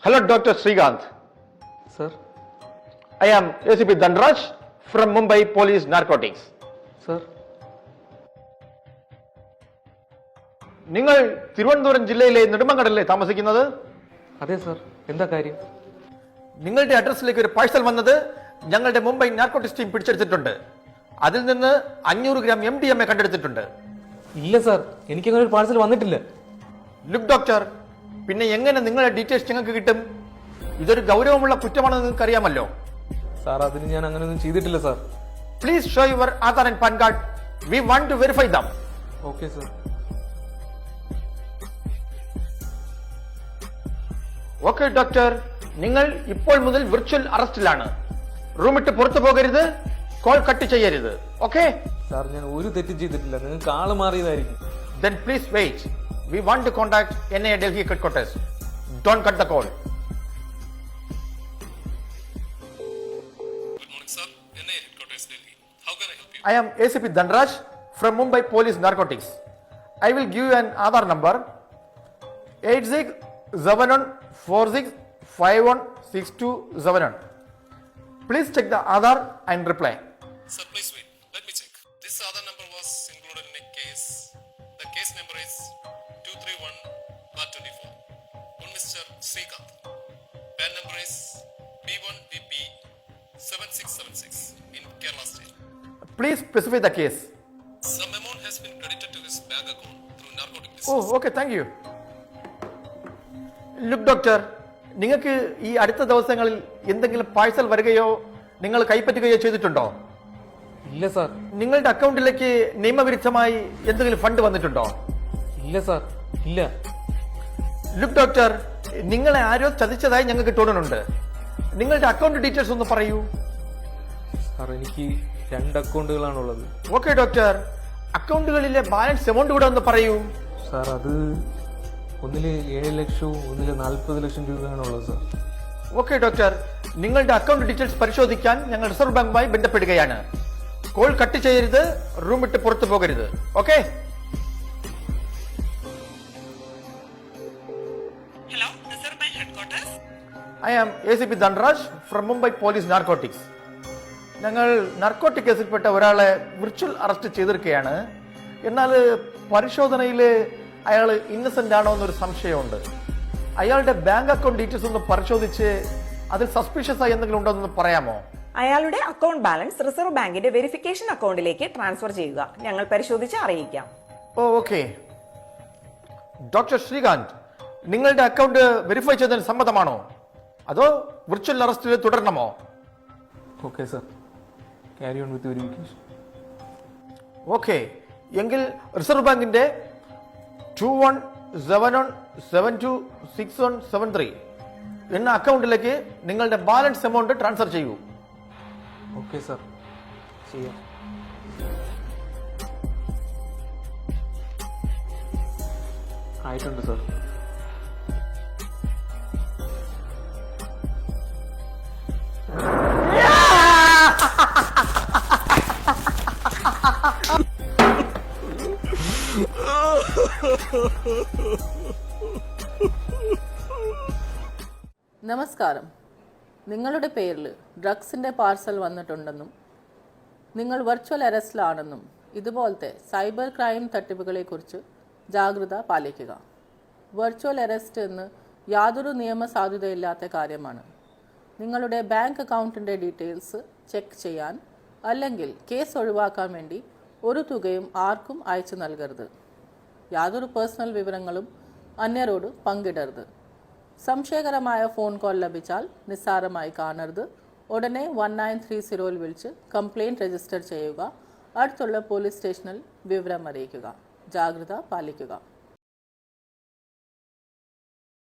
Hello, Dr. Srikanth. Sir. I am ACP Dhanraj from Mumbai Police Narcotics. Sir. നിങ്ങൾ തിരുവനന്തപുരം ജില്ലയിലെ നെടുമങ്ങടല്ലേ താമസിക്കുന്നത്? അതെ sir. എന്താ കാര്യം? നിങ്ങളുടെ അഡ്രസ്സിലേക്ക് ഒരു പാഴ്സൽ വന്നത് ഞങ്ങളുടെ മുംബൈ നാർക്കോട്ടിക്സ് ടീം പിടിച്ചെടുത്തിട്ടുണ്ട്. അതിൽ നിന്ന് 500 ഗ്രാം MDMA കണ്ടെടുത്തിട്ടുണ്ട്. ഇല്ല സർ, എനിക്കങ്ങനെ ഒരു പാഴ്സൽ വന്നിട്ടില്ല. ലുക്ക് ഡോക്ടർ, പിന്നെ എങ്ങനെ നിങ്ങളുടെ ഡീറ്റെയിൽസ് ഞങ്ങൾക്ക് കിട്ടും? ഇതൊരു ഗൗരവമുള്ള കുറ്റമാണെന്ന് നിങ്ങൾക്ക് അറിയാമല്ലോ. സാർ, അതിന് ഞാൻ അങ്ങനെയൊന്നും ചെയ്തിട്ടില്ല sir. Please show your Aadhaar and PAN card. We want to verify them. Okay sir. Okay doctor, നിങ്ങൾ ഇപ്പോൾ മുതൽ വിർച്വൽ അറസ്റ്റിലാണ്. റൂമിട്ട് പുറത്തു പോകരുത്, കോൾ കട്ട് ചെയ്യരുത്. ഓക്കെ സാർ, ഞാൻ ഒരു തെറ്റും ചെയ്തിട്ടില്ല. നിങ്ങൾക്ക് ആള് മാറിയതായിരിക്കും. Then please wait. We want to contact NIA Delhi headquarters. Don't cut the call. Good morning, sir. NIA headquarters, Delhi. How can I help you? I am ACP Dhanraj from Mumbai Police Narcotics. I will give you an Aadhaar number 867146516271. Please check the Aadhaar and reply. Sir, please wait. Let me check. This other number was included in a case. The case number is 231/24. One Mr. Srikanth. PAN number is B1BP 7676 in Kerala State. Please specify the case. Some amount has been credited to his bank account through narcotic business. Oh, okay, thank you. Look, doctor, നിങ്ങൾക്ക് ഈ അടുത്ത ദിവസങ്ങളിൽ എന്തെങ്കിലും parcel വരികയോ നിങ്ങൾ കൈപ്പറ്റുകയോ ചെയ്തിട്ടുണ്ടോ? ഇല്ല sir. നിങ്ങളുടെ അക്കൗണ്ടിലേക്ക് നിയമവിരുദ്ധമായി എന്തെങ്കിലും ഫണ്ട് വന്നിട്ടുണ്ടോ? ഇല്ല സാർ, ഇല്ല. ലുക്ക് ഡോക്ടർ, നിങ്ങളെ ആരോ ചതിച്ചതായി ഞങ്ങൾക്ക് തോന്നുന്നുണ്ട്. നിങ്ങളുടെ അക്കൗണ്ട് ഡീറ്റെയിൽസ് ഒന്ന് പറയൂ. സാർ, എനിക്ക് 2 അക്കൗണ്ടുകളാണുള്ളത്. ഓക്കെ ഡോക്ടർ, അക്കൗണ്ടുകളിലെ ബാലൻസ് എമൗണ്ട് കൂടെ ഒന്ന് പറയൂ. സാർ, അത് ഒന്നില് 7 ലക്ഷവും ഒന്നില് 40 ലക്ഷം രൂപയാണുള്ളത് സാർ. ഓക്കെ ഡോക്ടർ, നിങ്ങളുടെ അക്കൗണ്ട് ഡീറ്റെയിൽസ് പരിശോധിക്കാൻ ഞങ്ങൾ റിസർവ് ബാങ്കുമായി ബന്ധപ്പെടുകയാണ്. കോൾ കട്ട് ചെയ്യരുത്, റൂം വിട്ട് പുറത്തു പോകരുത്. Okay? Hello, Reserve Bank Headquarters. I am ACP Dhanraj from Mumbai Police Narcotics. ഞങ്ങൾ നാർക്കോട്ടിക് കേസിൽപ്പെട്ട ഒരാളെ വിർച്വൽ അറസ്റ്റ് ചെയ്തിരിക്കുകയാണ്. എന്നാൽ പരിശോധനയിൽ അയാൾ ഇന്നസെന്റ് ആണോ എന്നൊരു സംശയമുണ്ട്. അയാളുടെ ബാങ്ക് അക്കൗണ്ട് ഡീറ്റെയിൽസ് ഒന്ന് പരിശോധിച്ച് അതിൽ സസ്പീഷ്യസ് ആയി എന്തെങ്കിലും ഉണ്ടോ എന്ന് പറയാമോ? അയാളുടെ അക്കൗണ്ട് ബാലൻസ് റിസർവ് ബാങ്കിന്റെ വെരിഫിക്കേഷൻ അക്കൗണ്ടിലേക്ക് ട്രാൻസ്ഫർ ചെയ്യുക. ഞങ്ങൾ പരിശോധിച്ച് അറിയിക്കാം. ഓക്കെ. ഡോക്ടർ ശ്രീകാന്ത്, നിങ്ങളുടെ അക്കൗണ്ട് വെരിഫൈ ചെയ്തതിന് സമ്മതമാണോ, അതോ വിർച്വൽ അറസ്റ്റിൽ തുടരണമോ? Okay sir, carry on with verification. Okay, എങ്കിൽ റിസർവ് ബാങ്കിന്റെ 2171726173 എന്ന അക്കൗണ്ടിലേക്ക് നിങ്ങളുടെ ബാലൻസ് എമൗണ്ട് ട്രാൻസ്ഫർ ചെയ്യൂ. ഓക്കെ സാർ, ചെയ്യാം. ആയിട്ടുണ്ട് സാർ. നമസ്കാരം. നിങ്ങളുടെ പേരിൽ ഡ്രഗ്സിൻ്റെ പാർസൽ വന്നിട്ടുണ്ടെന്നും നിങ്ങൾ വെർച്വൽ അറസ്റ്റിലാണെന്നും ഇതുപോലത്തെ സൈബർ ക്രൈം തട്ടിപ്പുകളെക്കുറിച്ച് ജാഗ്രത പാലിക്കുക. വെർച്വൽ അറസ്റ്റ് എന്ന് യാതൊരു നിയമസാധുതയില്ലാത്ത കാര്യമാണ്. നിങ്ങളുടെ ബാങ്ക് അക്കൗണ്ടിൻ്റെ ഡീറ്റെയിൽസ് ചെക്ക് ചെയ്യാൻ അല്ലെങ്കിൽ കേസ് ഒഴിവാക്കാൻ വേണ്ടി ഒരു തുകയും ആർക്കും അയച്ചു നൽകരുത്. യാതൊരു പേഴ്സണൽ വിവരങ്ങളും അന്യരോട് പങ്കിടരുത്. സംശയകരമായ ഫോൺ കോൾ ലഭിച്ചാൽ നിസ്സാരമായി കാണരുത്. ഉടനെ 1930 വിളിച്ച് കംപ്ലയിൻറ്റ് രജിസ്റ്റർ ചെയ്യുക. അടുത്തുള്ള പോലീസ് സ്റ്റേഷനിൽ വിവരം അറിയിക്കുക. ജാഗ്രത പാലിക്കുക.